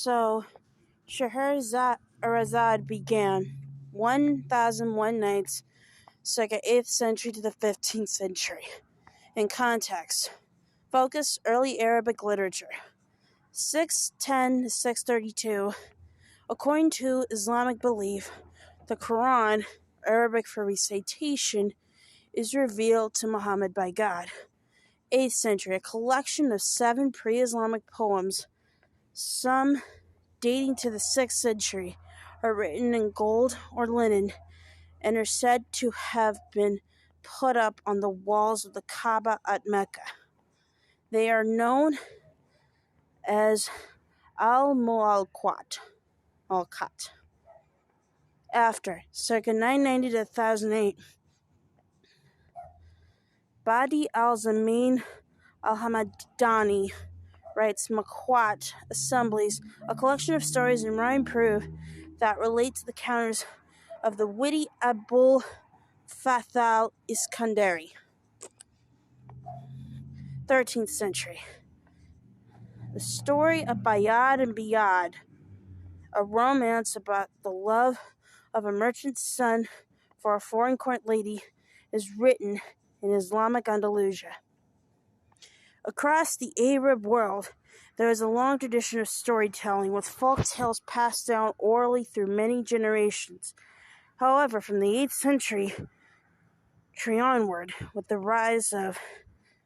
So, Scheherazade began 1001 Nights, circa 8th century to the 15th century. In context, focus early Arabic literature. 610 to 632. According to Islamic belief, the Quran, Arabic for recitation, is revealed to Muhammad by God. 8th century, a collection of 7 pre-Islamic poems, some dating to the 6th century, are written in gold or linen and are said to have been put up on the walls of the Kaaba at Mecca. They are known as al-Mu'allaqat. After, circa 990 to 1008, Badi al-Zamin al-Hamadani writes Maqat Assemblies, a collection of stories and rhyme proof that relate to the counters of the witty Abul Fathal Iskandari. 13th century. The story of Bayad and Biyad, a romance about the love of a merchant's son for a foreign court lady, is written in Islamic Andalusia. Across the Arab world, there is a long tradition of storytelling, with folk tales passed down orally through many generations. However, from the 8th century onward, with the rise of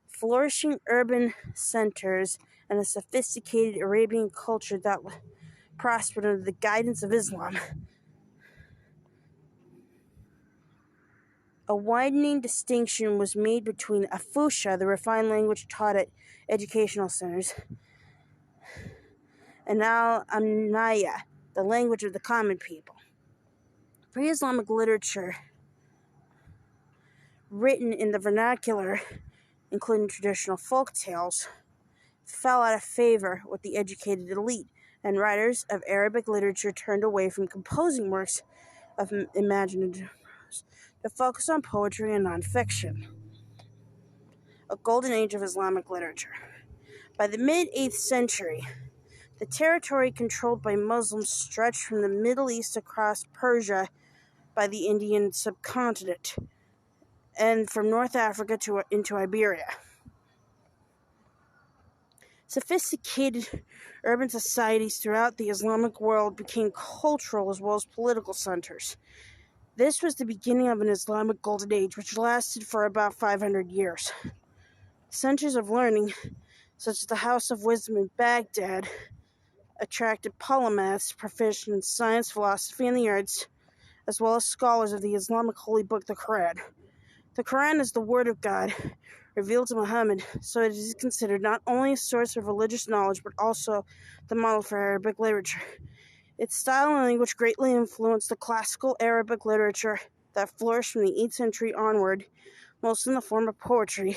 flourishing urban centers and a sophisticated Arabian culture that prospered under the guidance of Islam, a widening distinction was made between Afusha, the refined language taught at educational centers, and Al-Amnaya, the language of the common people. Pre-Islamic literature written in the vernacular, including traditional folk tales, fell out of favor with the educated elite, and writers of Arabic literature turned away from composing works of imaginative prose to focus on poetry and nonfiction. A golden age of Islamic literature. By the mid-8th century, the territory controlled by Muslims stretched from the Middle East across Persia by the Indian subcontinent, and from North Africa into Iberia. Sophisticated urban societies throughout the Islamic world became cultural as well as political centers. This was the beginning of an Islamic Golden Age, which lasted for about 500 years. Centers of learning, such as the House of Wisdom in Baghdad, attracted polymaths proficient in science, philosophy, and the arts, as well as scholars of the Islamic holy book, the Quran. The Quran is the word of God, revealed to Muhammad, so it is considered not only a source of religious knowledge, but also the model for Arabic literature. Its style and language greatly influenced the classical Arabic literature that flourished from the 8th century onward, most in the form of poetry,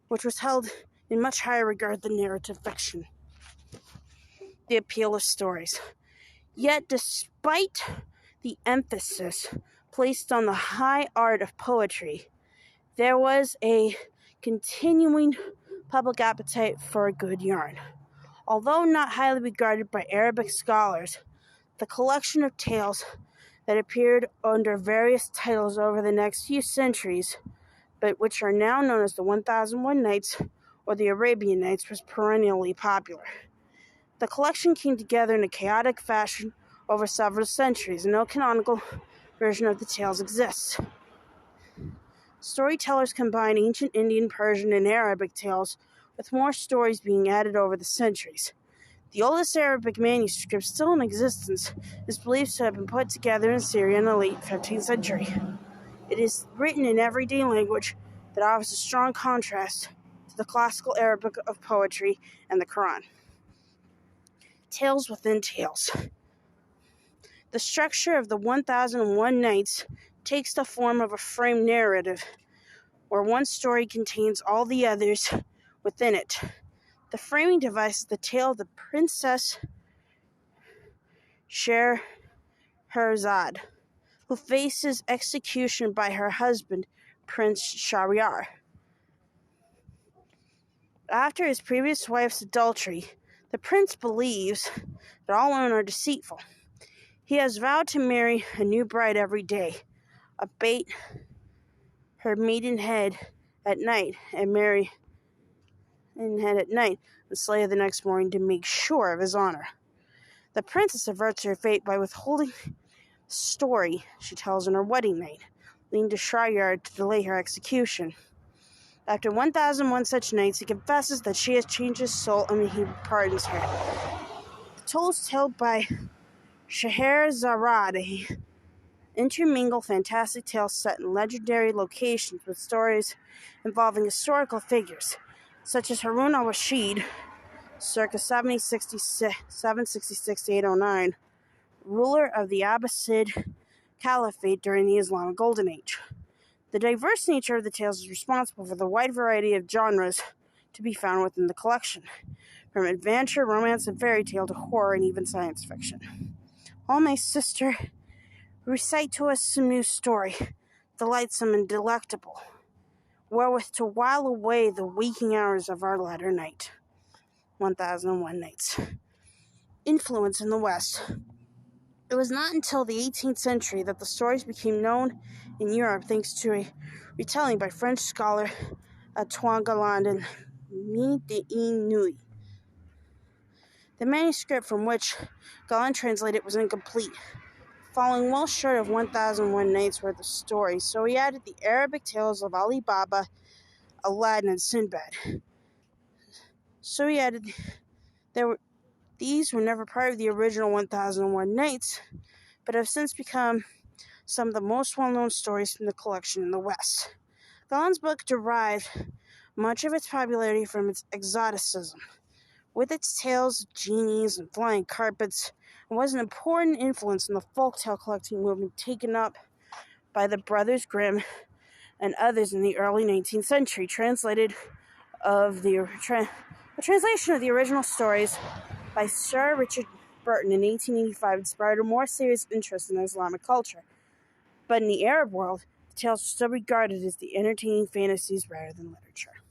which was held in much higher regard than narrative fiction. The appeal of stories. Yet, despite the emphasis placed on the high art of poetry, there was a continuing public appetite for a good yarn. Although not highly regarded by Arabic scholars, the collection of tales that appeared under various titles over the next few centuries, but which are now known as the 1001 Nights or the Arabian Nights, was perennially popular. The collection came together in a chaotic fashion over several centuries, and no canonical version of the tales exists. Storytellers combine ancient Indian, Persian, and Arabic tales, with more stories being added over the centuries. The oldest Arabic manuscript still in existence is believed to have been put together in Syria in the late 15th century. It is written in everyday language that offers a strong contrast to the classical Arabic of poetry and the Quran. Tales within tales. The structure of the 1001 Nights takes the form of a framed narrative, where one story contains all the others within it. The framing device is the tale of the Princess Scheherazade, who faces execution by her husband, Prince Shahryar. After his previous wife's adultery, The prince believes that all women are deceitful. He has vowed to marry a new bride every day, abate her maidenhead at night, and marry maidenhead at night, and slay her the next morning to make sure of his honor. The princess averts her fate by withholding the story she tells on her wedding night, leading to Scheherazade to delay her execution. After 1,001 such nights, he confesses that she has changed his soul, and he pardons her. The tales told by Scheherazade intermingle fantastic tales set in legendary locations with stories involving historical figures, such as Harun al-Rashid, circa 766 to 809, ruler of the Abbasid Caliphate during the Islamic Golden Age. The diverse nature of the tales is responsible for the wide variety of genres to be found within the collection, from adventure, romance, and fairy tale to horror and even science fiction. Oh, my sister, recite to us some new story, delightsome and delectable, wherewith to while away the waking hours of our latter night. 1001 Nights. Influence in the West. It was not until the 18th century that the stories became known in Europe thanks to a retelling by French scholar Antoine Galland and Mie d'Inouï. The manuscript from which Galland translated was incomplete, falling well short of 1001 Nights worth of stories, so he added the Arabic tales of Ali Baba, Aladdin, and Sinbad. These were never part of the original 1001 Nights, but have since become some of the most well-known stories from the collection in the West. Galland's book derived much of its popularity from its exoticism, with its tales of genies and flying carpets, and was an important influence in the folktale collecting movement taken up by the Brothers Grimm and others in the early 19th century. Translation of the original stories by Sir Richard Burton in 1885 inspired a more serious interest in Islamic culture. But in the Arab world, the tales are still regarded as the entertaining fantasies rather than literature.